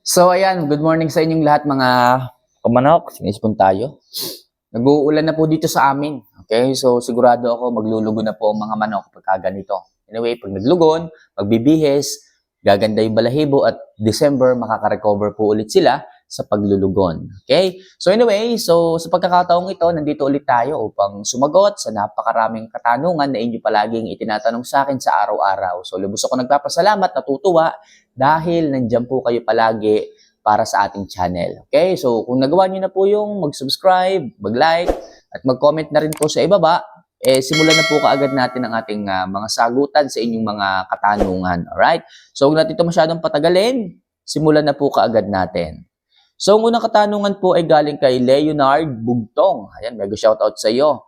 So ayan, good morning sa inyong lahat mga kamanok. Sinipon tayo. Nag-uulan na po dito sa amin. Okay, so sigurado ako maglulugo na po ang mga manok pagka ganito. Anyway, pag naglugon, magbibihis, gaganda yung balahibo at December makaka-recover po ulit sila sa paglulugon. Okay? So anyway, sa pagkakataong ito, nandito ulit tayo upang sumagot sa napakaraming katanungan na inyo palaging itinatanong sa akin sa araw-araw. So lubos ako nagpapasalamat, natutuwa dahil nandiyan po kayo palagi para sa ating channel. Okay? So kung nagawa niyo na po yung mag-subscribe, mag-like, at mag-comment na rin po sa ibaba, simulan na po kaagad natin ang ating mga sagutan sa inyong mga katanungan. Alright? So huwag natin ito masyadong patagalin, simulan na po kaagad natin. So ang unang katanungan po ay galing kay Leonard Bugtong. Ayan, mega shoutout sa iyo.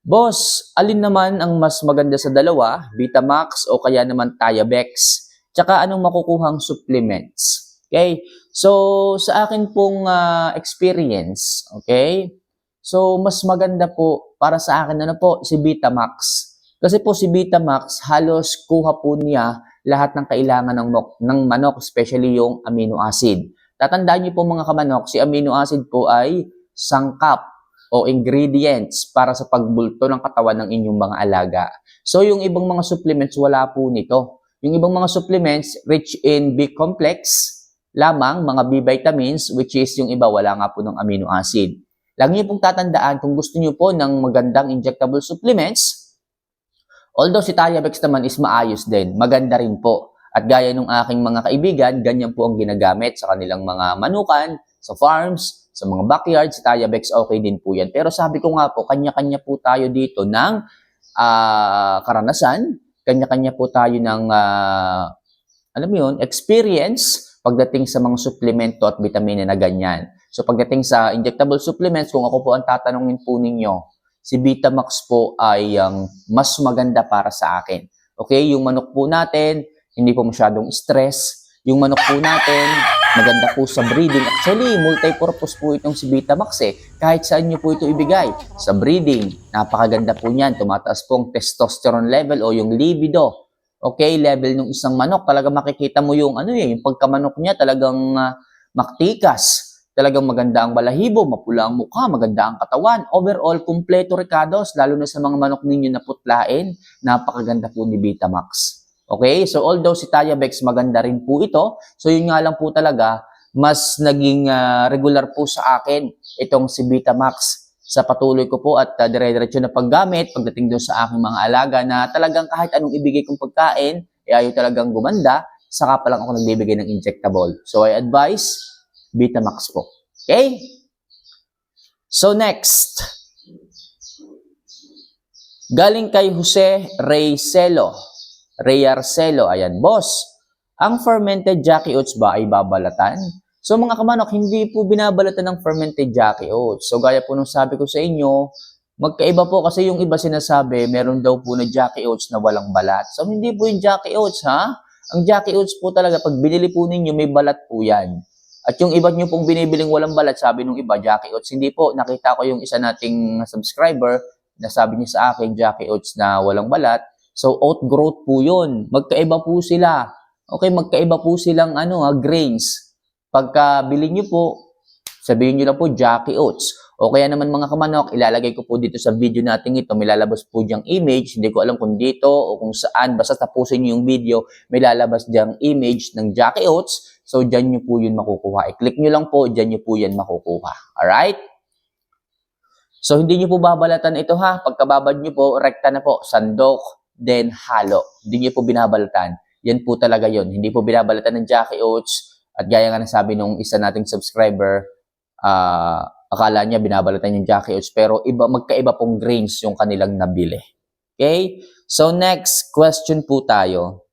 Boss, alin naman ang mas maganda sa dalawa, Vitamax o kaya naman Tiabex? Tsaka anong makukuhang supplements? Okay? So sa akin pong experience, okay? So, mas maganda po para sa akin si Vitamax. Kasi po si Vitamax, halos kuha po niya lahat ng kailangan ng manok, especially yung amino acid. Tatandaan niyo po mga kamanok, si amino acid po ay sangkap o ingredients para sa pagbulto ng katawan ng inyong mga alaga. So, yung ibang mga supplements, wala po nito. Yung ibang mga supplements, rich in B-complex lamang, mga B vitamins, which is yung iba, wala nga po ng amino acid. Lagi niyo pong tatandaan kung gusto niyo po ng magandang injectable supplements, although si Tiabex naman is maayos din, maganda rin po. At gaya ng aking mga kaibigan, ganyan po ang ginagamit sa kanilang mga manukan, sa farms, sa mga backyard, si Tiabex okay din po yan. Pero sabi ko nga po, kanya-kanya po tayo dito ng karanasan, kanya-kanya po tayo ng experience pagdating sa mga suplemento at vitamina na ganyan. So pagdating sa injectable supplements, kung ako po ang tatanungin po ninyo, si Vitamax po ay mas maganda para sa akin. Okay, yung manok po natin, hindi po masyadong stress. Yung manok po natin, maganda po sa breeding. Actually, multi-purpose po itong si Vitamax eh. Kahit saan nyo po ito ibigay. Sa breeding, napakaganda po niyan. Tumataas po ang testosterone level o yung libido. Okay, level ng isang manok. Talagang makikita mo yung yung pagkamanok niya talagang maktikas. Talagang maganda ang balahibo, mapula ang mukha, maganda ang katawan. Overall, kumpleto Ricardos, lalo na sa mga manok ninyo na putlain, napakaganda po ni Vitamax. Okay? So, although si Tiabex maganda rin po ito, so yun nga lang po talaga, mas naging regular po sa akin itong si Vitamax sa patuloy ko po at dire-diretso na paggamit pagdating doon sa aking mga alaga na talagang kahit anong ibigay kong pagkain, ayaw talagang gumanda, saka pa lang ako nagbibigay ng injectable. So, I advise Vitamax po. Okay? So next. Galing kay Jose Reyarcelo. Ayan, boss. Ang fermented Jackie Oats ba ay babalatan? So mga kamanok, hindi po binabalatan ng fermented Jackie Oats. So gaya po nung sabi ko sa inyo, magkaiba po kasi yung iba sinasabi, meron daw po na Jackie Oats na walang balat. So hindi po yung Jackie Oats ha. Ang Jackie Oats po talaga, pag binili po ninyo, may balat po yan. At yung iba nyo pong binibiling walang balat, sabi nung iba, Jackie Oats. Hindi po, nakita ko yung isa nating subscriber na sabi niya sa akin, Jackie Oats na walang balat. So, oat growth po yun. Magkaiba po sila. Okay, magkaiba po silang grains. Pagka bilhin nyo po, sabihin nyo lang po, Jackie Oats. O kaya naman mga kamanok, ilalagay ko po dito sa video natin ito, may lalabas po diyang image. Hindi ko alam kung dito o kung saan. Basta tapusin nyo yung video, may lalabas diyang image ng Jackie Oats. So, dyan nyo po yun makukuha. I-click nyo lang po, dyan nyo po yan makukuha. Alright? So, hindi nyo po babalatan ito ha. Pagkababad nyo po, rekta na po. Sandok, then halo. Hindi nyo po binabalatan. Yan po talaga yon. Hindi po binabalatan ng Jackie Oats. At gaya nga nasabi nung isa nating subscriber, akala niya binabalatan yung Jackie Oats. Pero magkaiba pong grains yung kanilang nabili. Okay? So, next question po tayo.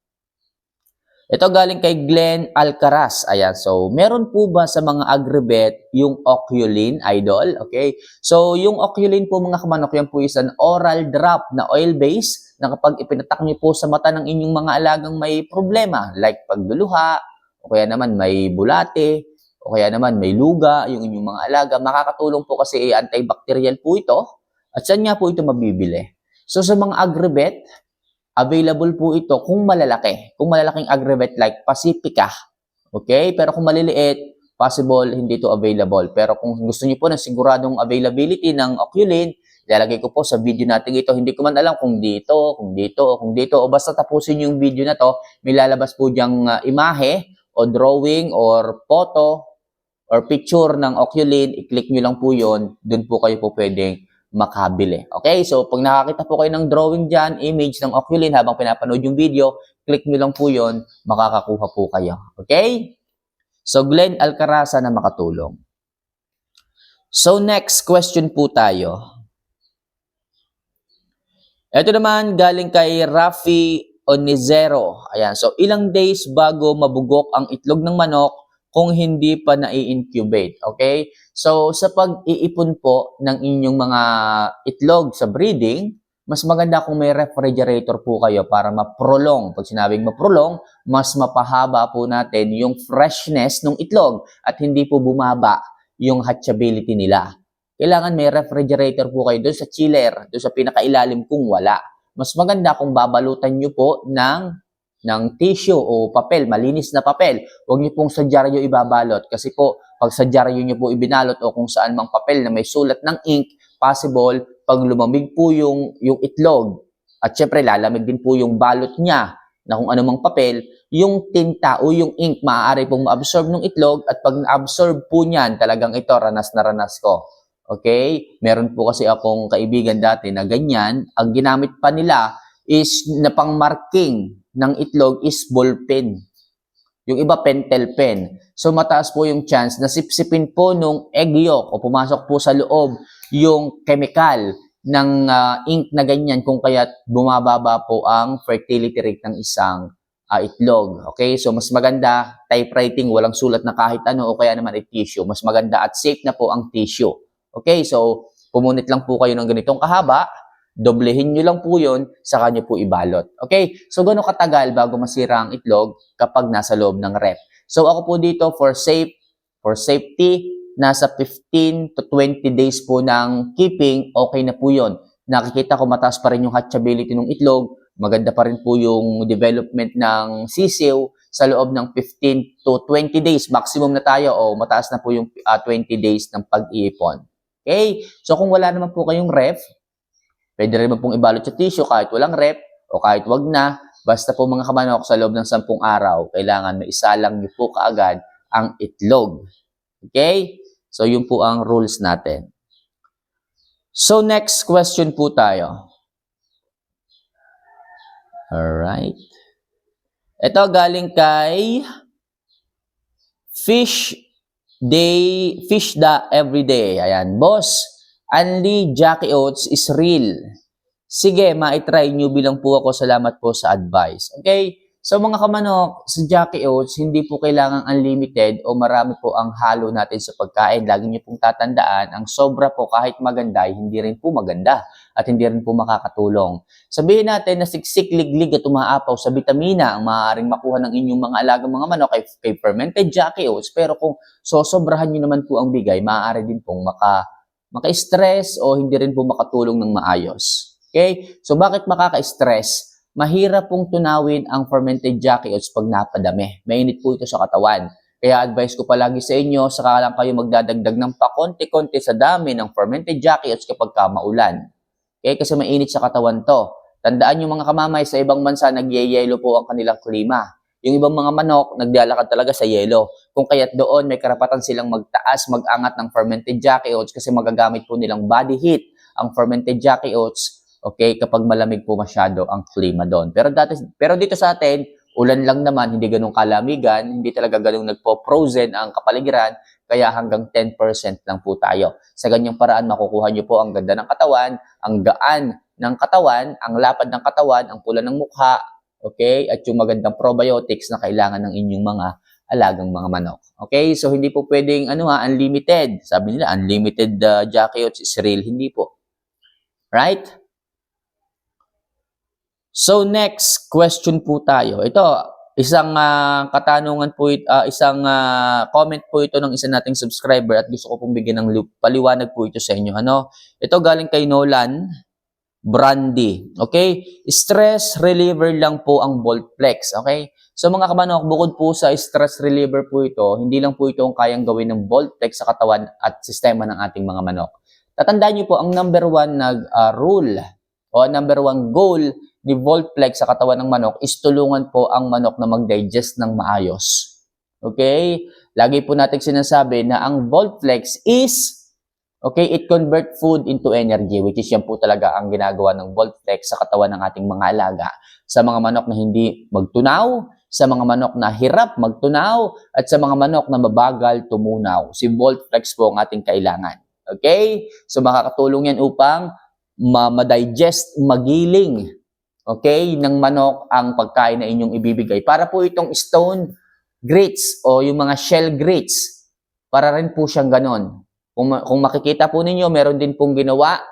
Ito galing kay Glenn Alcaraz. Ayan. So, meron po ba sa mga agribet yung Oculin, idol? Okay. So, yung Oculin po mga kamanok, yan po is an oral drop na oil-based na kapag ipinatak niyo po sa mata ng inyong mga alagang may problema, like pagluluha, o kaya naman may bulate, o kaya naman may luga, yung inyong mga alaga, makakatulong po kasi antibacterial po ito. At saan nga po ito mabibili? So, sa mga agribet, available po ito kung malalaki. Kung malalaking agribet like Pacifica, Okay? Pero kung maliliit, possible hindi to available. Pero kung gusto niyo po ng siguradong availability ng Oculin, ilalagay ko po sa video natin ito. Hindi ko man alam kung dito, kung dito, o kung dito. O basta tapusin yung video na to, may lalabas po diyang imahe o drawing or photo or picture ng Oculin. I-click nyo lang po yun. Doon po kayo po pwedeng makabili. Okay? So, pag nakakita po kayo ng drawing dyan, image ng Oculin habang pinapanood yung video, click nyo lang po yun, makakakuha po kayo. Okay? So, Glenn Alcaraza na makatulong. So, next question po tayo. Ito naman, galing kay Rafi Onizero. Ayan. So, ilang days bago mabugok ang itlog ng manok kung hindi pa na-incubate. Okay? So, sa pag-iipon po ng inyong mga itlog sa breeding, mas maganda kung may refrigerator po kayo para ma-prolong. Pag sinabing ma-prolong, mas mapahaba po natin yung freshness ng itlog at hindi po bumaba yung hatchability nila. Kailangan may refrigerator po kayo doon sa chiller, doon sa pinakailalim kung wala. Mas maganda kung babalutan nyo po ng tissue o papel, malinis na papel. Huwag nyo pong sa dyaryo ibabalot kasi po pag sa dyaryo nyo po ibinalot o kung saan mang papel na may sulat ng ink, possible pag lumamig po yung itlog at syempre lalamig din po yung balot niya na kung anumang papel, yung tinta o yung ink maaari pong ma-absorb ng itlog at pag na-absorb po niyan, talagang ito, ranas na ranas ko. Okay? Meron po kasi akong kaibigan dati na ganyan. Ang ginamit pa nila is na pang-marking ng itlog is ballpen. Yung iba, pentel pen. So, mataas po yung chance na sipsipin po nung egg yolk o pumasok po sa loob yung chemical ng ink na ganyan kung kaya bumababa po ang fertility rate ng isang itlog. Okay? So, mas maganda, typewriting, walang sulat na kahit ano o kaya naman tissue. Mas maganda at safe na po ang tissue. Okay, so pumunit lang po kayo ng ganitong kahaba, doblehin nyo lang po yun, saka nyo po ibalot. Okay, so gano'ng katagal bago masira ang itlog kapag nasa loob ng ref. So ako po dito for safety, nasa 15 to 20 days po ng keeping, okay na po yun. Nakikita ko mataas pa rin yung hatchability ng itlog, maganda pa rin po yung development ng sisiw sa loob ng 15 to 20 days. Maximum na tayo o mataas na po yung 20 days ng pag-iipon. Okay? So, kung wala naman po kayong ref, pwede rin pong ibalot sa tissue kahit walang ref o kahit wag na. Basta po mga kamanok sa loob ng 10 araw, kailangan maisalang niyo po kaagad ang itlog. Okay? So, yun po ang rules natin. So, next question po tayo. Alright. Ito galing kay Fish da everyday. Ayan, boss, Anli Jackie Oats is real. Sige, ma-try nyo bilang po ako. Salamat po sa advice. Okay? So mga kamanok, sa Jackie Oats, hindi po kailangang unlimited o marami po ang halo natin sa pagkain. Lagi nyo pong tatandaan, ang sobra po kahit maganda, hindi rin po maganda at hindi rin po makakatulong. Sabihin natin na siksik, liglig at umaapaw sa bitamina ang maaaring makuha ng inyong mga alagang mga manok kay fermented Jackie Oats. Pero kung sosobrahan nyo naman po ang bigay, maaari din pong maka-stress o hindi rin po makatulong ng maayos. Okay? So bakit makaka-stress? Mahirap pong tunawin ang fermented Jackie Oats pag napadami. Mainit po ito sa katawan. Kaya advice ko palagi sa inyo, saka lang kayo magdadagdag ng pakonti-konti sa dami ng fermented Jackie Oats kapag maulan. Okay? Kasi mainit sa katawan to. Tandaan yung mga kamamay, sa ibang bansa, nagyayelo po ang kanilang klima. Yung ibang mga manok, naglalakad talaga sa yelo. Kung kaya't doon, may karapatan silang magtaas, mag-angat ng fermented Jackie Oats kasi magagamit po nilang body heat ang fermented Jackie Oats. Okay, kapag malamig po masyado ang klima doon. Pero dito sa atin, ulan lang naman, hindi ganun kalamigan, hindi talaga ganun nagpo-frozen ang kapaligiran, kaya hanggang 10% lang po tayo. Sa ganyang paraan, makukuha nyo po ang ganda ng katawan, ang gaan ng katawan, ang lapad ng katawan, ang pula ng mukha, okay, at yung magandang probiotics na kailangan ng inyong mga alagang mga manok. Okay, so hindi po pwedeng unlimited. Sabi nila, unlimited Jackie Oats is real. Hindi po. Right? So next question po tayo. Ito, isang katanungan po, isang comment po ito ng isa nating subscriber at gusto ko pong bigyan ng paliwanag po ito sa inyo. Ito galing kay Nolan Brandy. Okay? Stress reliever lang po ang Voltplex. Okay? So mga kamanok, bukod po sa stress reliever po ito, hindi lang po ito ang kayang gawin ng Voltflex sa katawan at sistema ng ating mga manok. Tatandaan niyo po, ang number one na rule o number one goal ni Voltflex sa katawan ng manok is tulungan po ang manok na mag-digest ng maayos. Okay? Lagi po natin sinasabi na ang Voltflex is, okay, it convert food into energy, which is yan po talaga ang ginagawa ng Voltflex sa katawan ng ating mga alaga. Sa mga manok na hindi magtunaw, sa mga manok na hirap magtunaw, at sa mga manok na mabagal tumunaw. Si Voltflex po ang ating kailangan. Okay? So makakatulong yan upang ma-digest, magiling, okay, ng manok ang pagkain na inyong ibibigay. Para po itong stone grits o yung mga shell grits, para rin po siyang ganon. Kung makikita po ninyo, meron din pong ginawa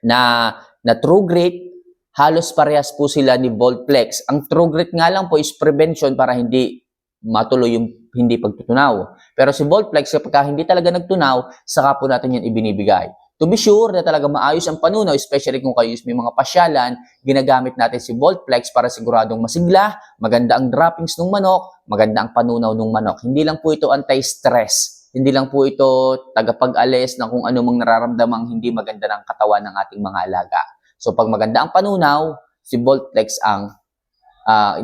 na true grit, halos parehas po sila ni Voltflex. Ang true grit nga lang po is prevention para hindi matuloy yung hindi pagtutunaw. Pero si Voltflex, kapag hindi talaga nagtunaw, saka po natin yan ibinibigay. To be sure na talaga maayos ang panunaw, especially kung kayo may mga pasyalan, ginagamit natin si Voltflex para siguradong masigla, maganda ang droppings ng manok, maganda ang panunaw ng manok. Hindi lang po ito anti-stress. Hindi lang po ito tagapag-alis ng kung ano mang nararamdamang hindi maganda ng katawan ng ating mga alaga. So pag maganda ang panunaw, si Voltflex ang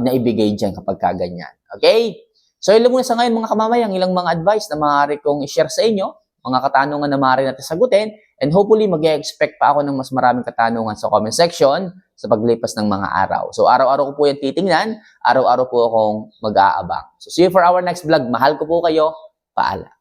naibigay dyan kapag kaganyan. Okay? So ilan muna sa ngayon mga kamamayang, ilang mga advice na maaari kong i-share sa inyo, mga katanungan na maaari natin sagutin, and hopefully mag-expect pa ako ng mas maraming katanungan sa comment section sa paglipas ng mga araw. So araw-araw ko po yan titingnan, araw-araw po akong mag-aabang. So see you for our next vlog. Mahal ko po kayo. Paalam.